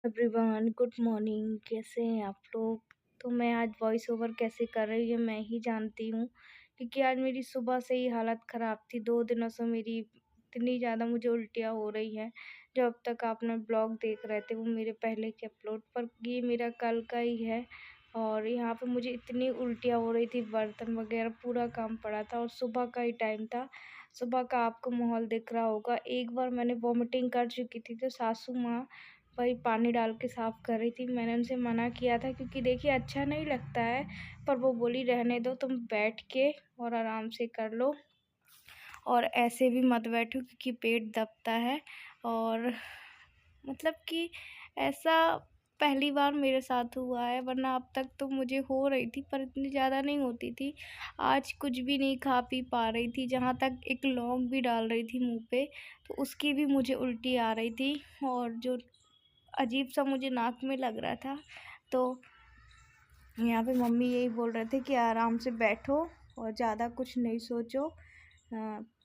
Everyone good morning. कैसे हैं आप लोग? तो मैं आज वॉइस ओवर कैसे कर रही हूँ मैं ही जानती हूँ, क्योंकि आज मेरी सुबह से ही हालत ख़राब थी। 2 दिनों से मेरी इतनी ज़्यादा मुझे उल्टियाँ हो रही हैं। जो अब तक आपने ब्लॉग देख रहे थे वो मेरे पहले के अपलोड पर, ये मेरा कल का ही है। और यहाँ पे मुझे इतनी उल्टियाँ हो रही थी, बर्तन वगैरह पूरा काम पड़ा था और सुबह का ही टाइम था। सुबह का आपको माहौल दिख रहा होगा। एक बार मैंने वॉमिटिंग कर चुकी थी तो सासू माँ वही पानी डाल के साफ़ कर रही थी। मैंने उनसे मना किया था, क्योंकि देखिए अच्छा नहीं लगता है, पर वो बोली रहने दो, तुम बैठ के और आराम से कर लो और ऐसे भी मत बैठो क्योंकि पेट दबता है। और मतलब कि ऐसा पहली बार मेरे साथ हुआ है, वरना अब तक तो मुझे हो रही थी पर इतनी ज़्यादा नहीं होती थी। आज कुछ भी नहीं खा पी पा रही थी, जहाँ तक एक लौंग भी डाल रही थी मुंह पे तो उसकी भी मुझे उल्टी आ रही थी। और जो अजीब सा मुझे नाक में लग रहा था। तो यहाँ पे मम्मी यही बोल रहे थे कि आराम से बैठो और ज़्यादा कुछ नहीं सोचो,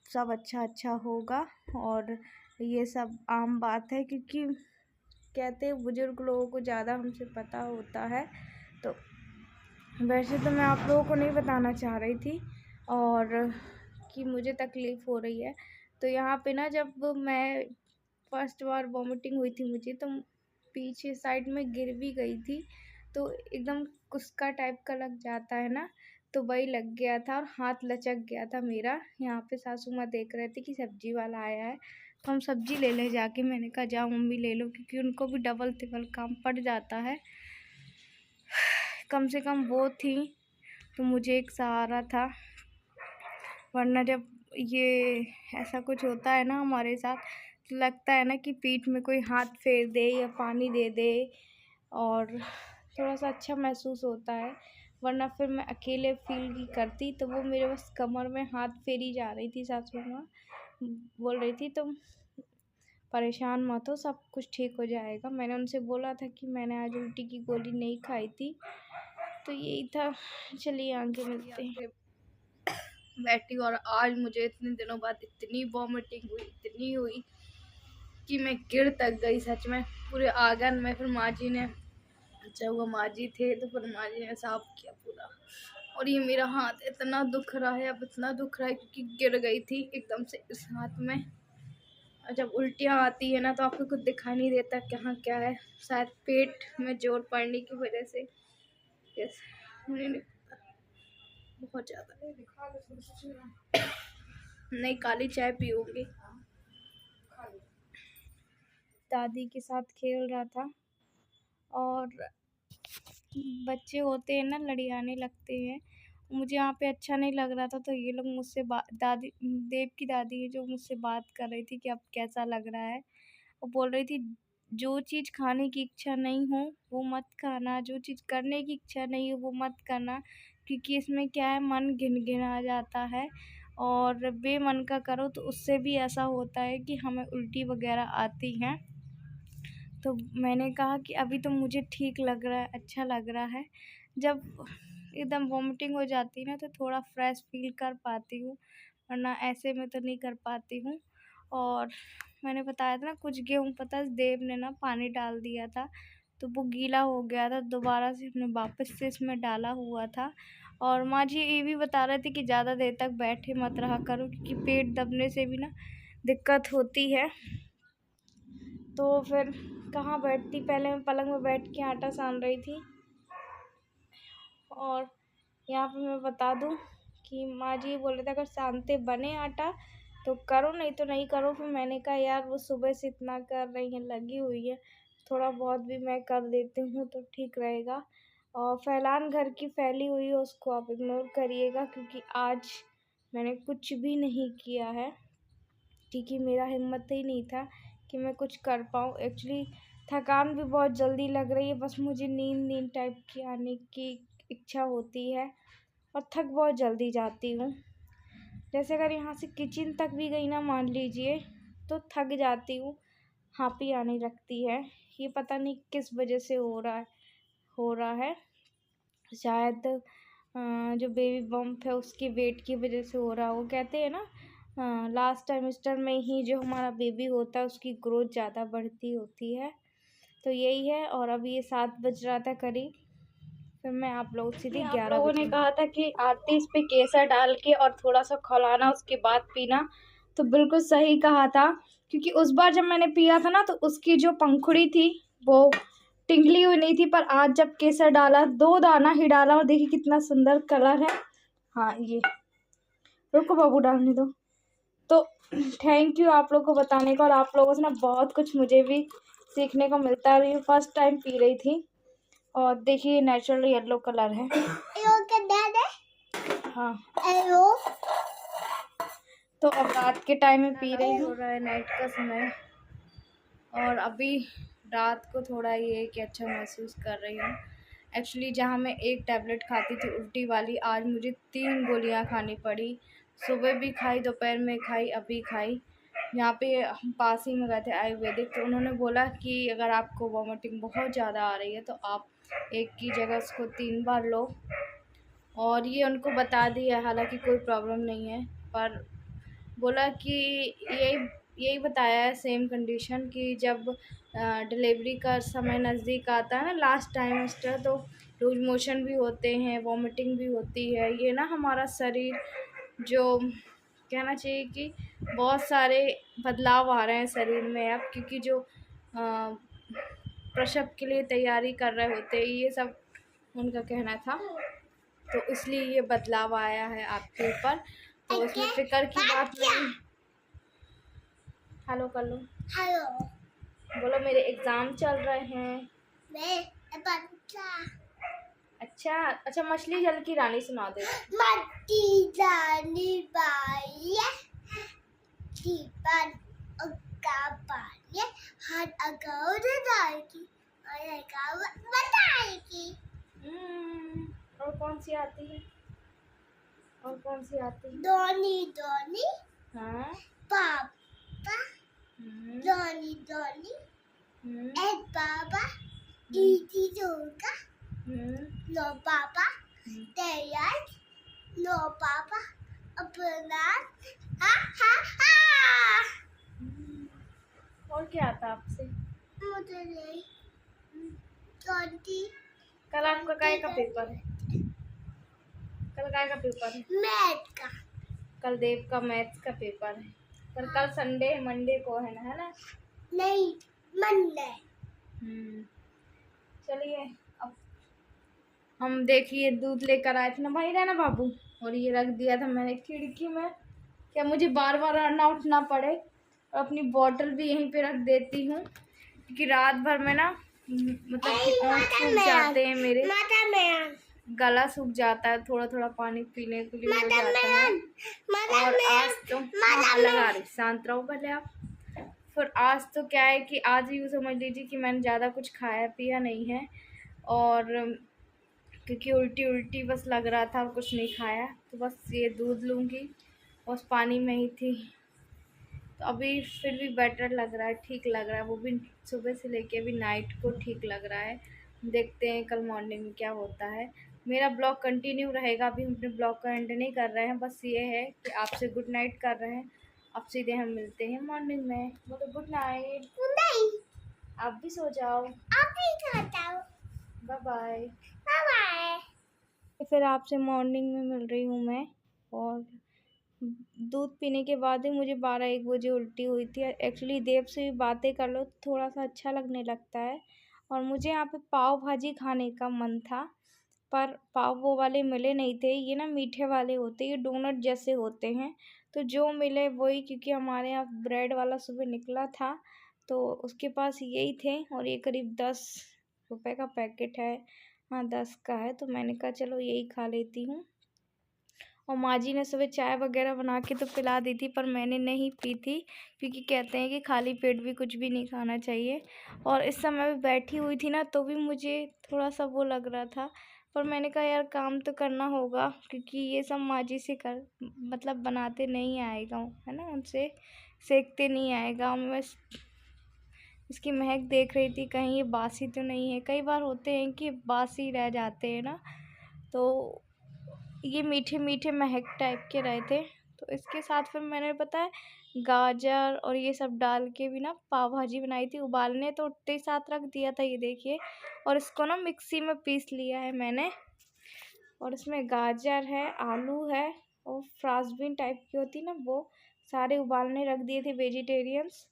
सब अच्छा अच्छा होगा। और ये सब आम बात है, क्योंकि कहते हैं बुजुर्ग लोगों को ज़्यादा हमसे पता होता है। तो वैसे तो मैं आप लोगों को नहीं बताना चाह रही थी और कि मुझे तकलीफ़ हो रही है। तो यहाँ पे ना जब मैं फर्स्ट बार वॉमिटिंग हुई थी मुझे, तो पीछे साइड में गिर भी गई थी। तो एकदम कुस्का टाइप का लग जाता है ना, तो वही लग गया था और हाथ लचक गया था मेरा। यहाँ पे सासू माँ देख रहे थे कि सब्जी वाला आया है, तो हम सब्जी ले ले जाके। मैंने कहा जाओ मम्मी ले लो, क्योंकि उनको भी डबल तिबल काम पड़ जाता है। कम से कम वो थी तो मुझे एक सहारा था, वरना जब ये ऐसा कुछ होता है ना हमारे साथ, तो लगता है ना कि पीठ में कोई हाथ फेर दे या पानी दे दे और थोड़ा सा अच्छा महसूस होता है। वरना फिर मैं अकेले फील ही करती। तो वो मेरे बस कमर में हाथ फेरी जा रही थी सासू माँ, बोल रही थी तुम परेशान मत हो, सब कुछ ठीक हो जाएगा। मैंने उनसे बोला था कि मैंने आज उल्टी की गोली नहीं खाई थी। तो यही था। चलिए आगे मिलते हैं। बैठी और आज मुझे इतने दिनों बाद इतनी वॉमिटिंग हुई, इतनी हुई कि मैं गिर तक गई सच में पूरे आंगन में। फिर माँ जी ने, अच्छा हुआ माँ जी थे, तो फिर माँ जी ने साफ किया पूरा। और ये मेरा हाथ इतना दुख रहा है, अब इतना दुख रहा है क्योंकि गिर गई थी एकदम से इस हाथ में। और जब उल्टियाँ आती है ना तो आपको कुछ दिखाई नहीं देता कहाँ क्या है, शायद पेट में जोर पड़ने की वजह से। यस, मुझे नहीं पता, बहुत ज़्यादा। नहीं, काली चाय पीऊँगी। दादी के साथ खेल रहा था और बच्चे होते हैं ना लड़ियाने लगते हैं। मुझे यहाँ पे अच्छा नहीं लग रहा था, तो ये लोग मुझसे दादी, देव की दादी है जो मुझसे बात कर रही थी कि अब कैसा लग रहा है। वो बोल रही थी जो चीज़ खाने की इच्छा नहीं हो वो मत खाना, जो चीज़ करने की इच्छा नहीं हो वो मत करना, क्योंकि इसमें क्या है मन गिनगिना जाता है। और बेमन का करो तो उससे भी ऐसा होता है कि हमें उल्टी वगैरह आती हैं। तो मैंने कहा कि अभी तो मुझे ठीक लग रहा है, अच्छा लग रहा है। जब एकदम वॉमिटिंग हो जाती है ना तो थोड़ा फ्रेश फील कर पाती हूँ, वरना ऐसे में तो नहीं कर पाती हूँ। और मैंने बताया था ना कुछ गेहूँ, पता है देव ने ना पानी डाल दिया था तो वो गीला हो गया था, दोबारा से हमने वापस से इसमें डाला हुआ था। और माँ जी ये भी बता रहे थे कि ज़्यादा देर तक बैठे मत रहा करो, क्योंकि पेट दबने से भी ना दिक्कत होती है। तो फिर कहाँ बैठती, पहले मैं पलंग में बैठ के आटा सान रही थी। और यहाँ पे मैं बता दूँ कि माँ जी बोल रहे थे अगर सानते बने आटा तो करो, नहीं तो नहीं करो। फिर मैंने कहा यार वो सुबह से इतना कर रही हैं, लगी हुई है, थोड़ा बहुत भी मैं कर देती हूँ तो ठीक रहेगा। और फैलान घर की फैली हुई है उसको आप इग्नोर करिएगा, क्योंकि आज मैंने कुछ भी नहीं किया है, क्योंकि मेरा हिम्मत ही नहीं था कि मैं कुछ कर पाऊँ। एक्चुअली थकान भी बहुत जल्दी लग रही है, बस मुझे नींद नींद टाइप की आने की इच्छा होती है और थक बहुत जल्दी जाती हूँ। जैसे अगर यहाँ से किचन तक भी गई ना मान लीजिए तो थक जाती हूँ, हाँपी आने लगती है। ये पता नहीं किस वजह से हो रहा है। शायद जो बेबी बम्प है उसके वेट की वजह से हो रहा है। वो कहते हैं ना लास्ट टाइमिस्टर में ही जो हमारा बेबी होता है उसकी ग्रोथ ज़्यादा बढ़ती होती है। तो यही है। और अभी ये 7 बज रहा था करीब, फिर मैं आप लोगों से थी 11 लोगों ने कहा था कि आरती इस पे केसर डाल के और थोड़ा सा खौलाना उसके बाद पीना, तो बिल्कुल सही कहा था। क्योंकि उस बार जब मैंने पिया था ना तो उसकी जो पंखुड़ी थी वो टिंगली हुई नहीं थी, पर आज जब केसर डाला 2 दाना ही डाला और देखिए कितना सुंदर कलर है। हाँ ये रुको बाबू डालने दो। तो थैंक यू आप लोग को बताने का, और आप लोगों से ना बहुत कुछ मुझे भी सीखने को मिलता है। अभी फर्स्ट टाइम पी रही थी और देखिए नेचुरल येलो कलर है। हाँ तो अब रात के टाइम में पी रही हूँ। हो रहा है नाइट का समय, और अभी रात को थोड़ा ये कि अच्छा महसूस कर रही हूँ। एक्चुअली जहाँ मैं एक टैबलेट खाती थी उल्टी वाली, आज मुझे 3 गोलियाँ खानी पड़ी। सुबह भी खाई, दोपहर में खाई, अभी खाई। यहाँ पे हम पास ही में गए थे आयुर्वेदिक, तो उन्होंने बोला कि अगर आपको वॉमिटिंग बहुत ज़्यादा आ रही है तो आप एक की जगह उसको 3 बार लो। और ये उनको बता दिया, हालांकि कोई प्रॉब्लम नहीं है, पर बोला कि यही बताया है सेम कंडीशन कि जब डिलीवरी का समय नज़दीक आता है ना, लास्ट टाइमेस्टर, तो लूज मोशन भी होते हैं, वॉमिटिंग भी होती है। ये ना हमारा शरीर जो कहना चाहिए कि बहुत सारे बदलाव आ रहे हैं शरीर में अब, क्योंकि जो प्रसव के लिए तैयारी कर रहे होते हैं, ये सब उनका कहना था। तो इसलिए ये बदलाव आया है आपके ऊपर, तो इसमें फिक्र की बात नहीं। हेलो कर लो, हेलो बोलो। मेरे एग्ज़ाम चल रहे हैं। अच्छा अच्छा, मछली जल की रानी सुना दे। मछली रानी बाई जीवन उका पाए हर अगाउट डालकी और अगाउट बताएगी। और कौन सी आती है? और कौन सी आती है? दोनी दोनी। हाँ पापा। दोनी दोनी। एक बाबा इटी जोगा। नो पापा तैयार। नो पापा अपना। हा हा हा। और क्या आता आपसे? मुझे नहीं। कल आपका काय का पेपर है? कल काय का पेपर है? मैथ का। कल देव का मैथ्स का पेपर है। पर कल संडे है, मंडे को है ना? नहीं, मंडे। चलिए अब हम देखिए दूध लेकर आए थे ना भाई, रहना बाबू, और ये रख दिया था मैंने खिड़की में, क्या मुझे बार बार आना उठना पड़े। और अपनी बॉटल भी यहीं पे रख देती हूँ, क्योंकि रात भर में ना मतलब कि आँख सूख जाते हैं मेरे, गला सूख जाता है, थोड़ा थोड़ा पानी पीने के लिए हो जाता है। और आज तो लगा रही, शांत रहो पहले आप। फिर आज तो क्या है कि आज यूँ समझ लीजिए कि मैंने ज़्यादा कुछ खाया पिया नहीं है, और क्योंकि उल्टी उल्टी बस लग रहा था, कुछ नहीं खाया, तो बस ये दूध लूँगी, उस पानी में ही थी। तो अभी फिर भी बेटर लग रहा है, ठीक लग रहा है, वो भी सुबह से लेके अभी नाइट को ठीक लग रहा है। देखते हैं कल मॉर्निंग में क्या होता है। मेरा ब्लॉग कंटिन्यू रहेगा, अभी हम अपने ब्लॉग का एंड नहीं कर रहे हैं, बस ये है कि आपसे गुड नाइट कर रहे हैं। अब सीधे हम मिलते हैं मॉर्निंग में, बोलो गुड नाइट। Good night. आप भी सो जाओ। आप भी सो जाओ। Bye bye. Bye bye. फिर आपसे मॉर्निंग में मिल रही हूँ मैं, और दूध पीने के बाद ही मुझे 12-1 बजे उल्टी हुई थी। एक्चुअली देव से भी बातें कर लो तो थोड़ा सा अच्छा लगने लगता है। और मुझे यहाँ पे पाव भाजी खाने का मन था, पर पाव वो वाले मिले नहीं थे, ये ना मीठे वाले होते हैं, ये डोनट जैसे होते हैं। तो जो मिले वही, क्योंकि हमारे यहाँ ब्रेड वाला सुबह निकला था तो उसके पास यही थे, और ये करीब 10 रुपए का पैकेट है। हाँ 10 का है, तो मैंने कहा चलो यही खा लेती हूँ। और माँ जी ने सुबह चाय वगैरह बना के तो पिला दी थी, पर मैंने नहीं पी थी, क्योंकि कहते हैं कि खाली पेट भी कुछ भी नहीं खाना चाहिए। और इस समय मैं बैठी हुई थी ना, तो भी मुझे थोड़ा सा वो लग रहा था, पर मैंने कहा यार काम तो करना होगा, क्योंकि ये सब माँ जी से कर मतलब बनाते नहीं आएगा, है ना, उनसे सेकते नहीं आएगा। मैं इसकी महक देख रही थी, कहीं ये बासी तो नहीं है। कई बार होते हैं कि बासी रह जाते हैं ना, तो ये मीठे मीठे महक टाइप के रहे थे। तो इसके साथ फिर मैंने पता है गाजर और ये सब डाल के भी ना पाव भाजी बनाई थी। उबालने तो उठते ही साथ रख दिया था, ये देखिए। और इसको ना मिक्सी में पीस लिया है मैंने। और इसमें गाजर है, आलू है और फ्रांसबीन टाइप की होती ना, वो सारे उबालने रख दिए थे, वेजिटेरियंस।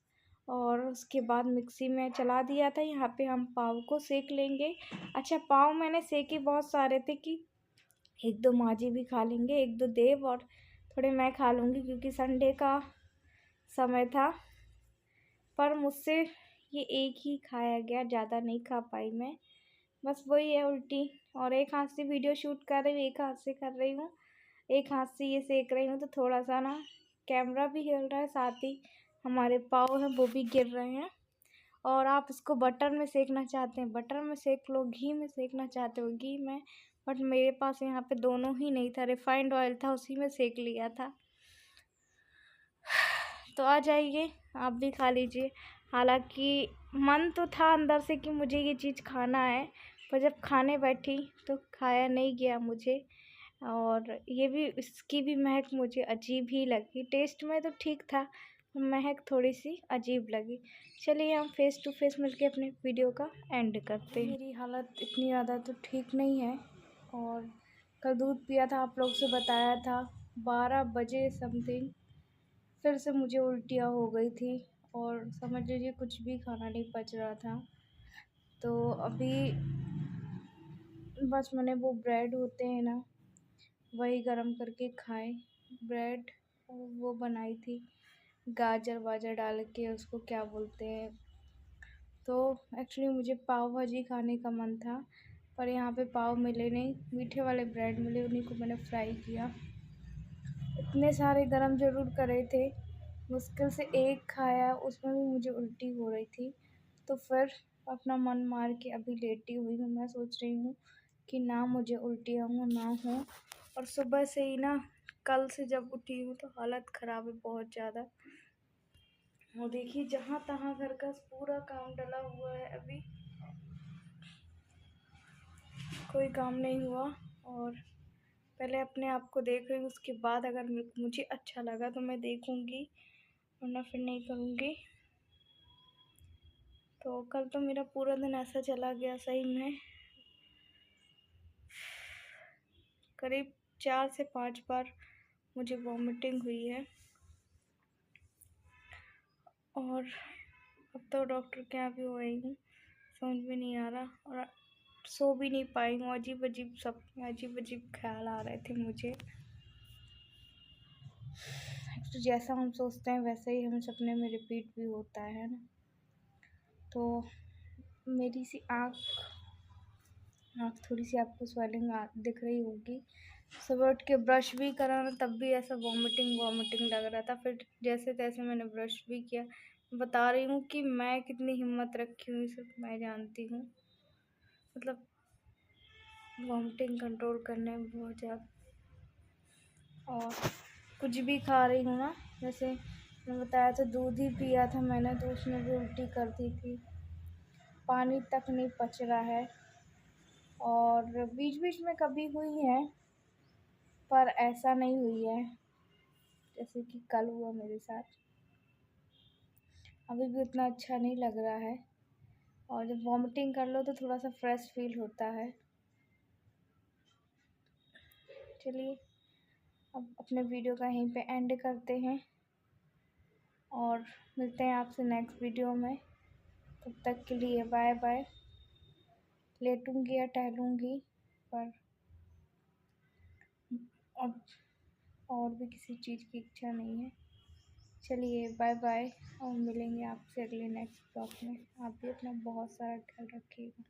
और उसके बाद मिक्सी में चला दिया था। यहाँ पे हम पाव को सेक लेंगे। अच्छा, पाव मैंने सेके बहुत सारे थे कि 1-2 माँ जी भी खा लेंगे, 1-2 देव और थोड़े मैं खा लूँगी, क्योंकि संडे का समय था। पर मुझसे ये एक ही खाया गया, ज़्यादा नहीं खा पाई मैं। बस वही है उल्टी। और एक हाथ से वीडियो शूट कर रही हूँ, एक हाथ से कर रही हूँ, एक हाथ से ये सेक रही हूँ, तो थोड़ा सा ना कैमरा भी हिल रहा है, साथ ही हमारे पाव हैं वो भी गिर रहे हैं। और आप इसको बटर में सेकना चाहते हैं बटर में सेक लो, घी में सेकना चाहते हो घी में, बट मेरे पास यहाँ पे दोनों ही नहीं था, रिफाइंड ऑयल था, उसी में सेक लिया था। तो आ जाइए, आप भी खा लीजिए। हालांकि मन तो था अंदर से कि मुझे ये चीज़ खाना है, पर जब खाने बैठी तो खाया नहीं गया मुझे। और ये भी, इसकी भी महक मुझे अजीब ही लगी। टेस्ट में तो ठीक था, महक थोड़ी सी अजीब लगी। चलिए हम फेस टू फेस मिलके अपने वीडियो का एंड करते हैं। मेरी हालत इतनी ज़्यादा तो ठीक नहीं है। और कल दूध पिया था, आप लोग से बताया था, 12 बजे समथिंग फिर से मुझे उल्टियाँ हो गई थी। और समझ लीजिए कुछ भी खाना नहीं पच रहा था। तो अभी बस मैंने वो ब्रेड होते हैं ना, वही गरम करके खाए। ब्रेड वो बनाई थी गाजर वाजर डाल के, उसको क्या बोलते हैं। तो एक्चुअली मुझे पाव भाजी खाने का मन था, पर यहाँ पे पाव मिले नहीं, मीठे वाले ब्रेड मिले, उन्हीं को मैंने फ्राई किया। इतने सारे गरम ज़रूर करे थे, मुश्किल से एक खाया, उसमें भी मुझे उल्टी हो रही थी। तो फिर अपना मन मार के अभी लेटी हुई हूँ। मैं सोच रही हूँ कि ना मुझे उल्टियाँ हो ना हो। और सुबह से ही ना, कल से जब उठी हूँ तो हालत ख़राब है बहुत ज़्यादा। और देखिए जहाँ तहाँ घर का पूरा काम डला हुआ है, अभी कोई काम नहीं हुआ। और पहले अपने आप को देख रही हूँ, उसके बाद अगर मुझे अच्छा लगा तो मैं देखूँगी, वरना फिर नहीं करूँगी। तो कल तो मेरा पूरा दिन ऐसा चला गया, सही में करीब 4 से 5 बार मुझे वॉमिटिंग हुई है। और अब तो डॉक्टर के यहाँ भी हो गई हूँ, समझ में नहीं आ रहा। और सो भी नहीं पाई हूँ, अजीब अजीब सपने, अजीब अजीब ख्याल आ रहे थे मुझे। तो जैसा हम सोचते हैं वैसा ही हमें सपने में रिपीट भी होता है ना। तो मेरी सी आँख थोड़ी सी आपको स्वेलिंग दिख रही होगी। सुबह उठ के ब्रश भी करा ना, तब भी ऐसा वॉमिटिंग वॉमिटिंग लग रहा था। फिर जैसे तैसे मैंने ब्रश भी किया। बता रही हूँ कि मैं कितनी हिम्मत रखी हूँ, सिर्फ मैं जानती हूँ। मतलब वॉमिटिंग कंट्रोल करने में बहुत ज़्यादा। और कुछ भी खा रही हूँ ना, जैसे मैं बताया था, दूध ही पिया था मैंने, तो उसमें भी उल्टी कर दी थी। पानी तक नहीं पच रहा है। और बीच बीच में कभी हुई है, पर ऐसा नहीं हुई है जैसे कि कल हुआ मेरे साथ। अभी भी उतना अच्छा नहीं लग रहा है। और जब वॉमिटिंग कर लो तो थोड़ा सा फ्रेश फील होता है। चलिए अब अपने वीडियो का यहीं पे एंड करते हैं, और मिलते हैं आपसे नेक्स्ट वीडियो में। तब तक के लिए बाय बाय। लेटूंगी या टहलूंगी, पर अब और भी किसी चीज़ की इच्छा नहीं है। चलिए बाय बाय, और मिलेंगे आपसे अगले नेक्स्ट ब्लॉग में। आप भी अपना बहुत सारा ख्याल रखिएगा।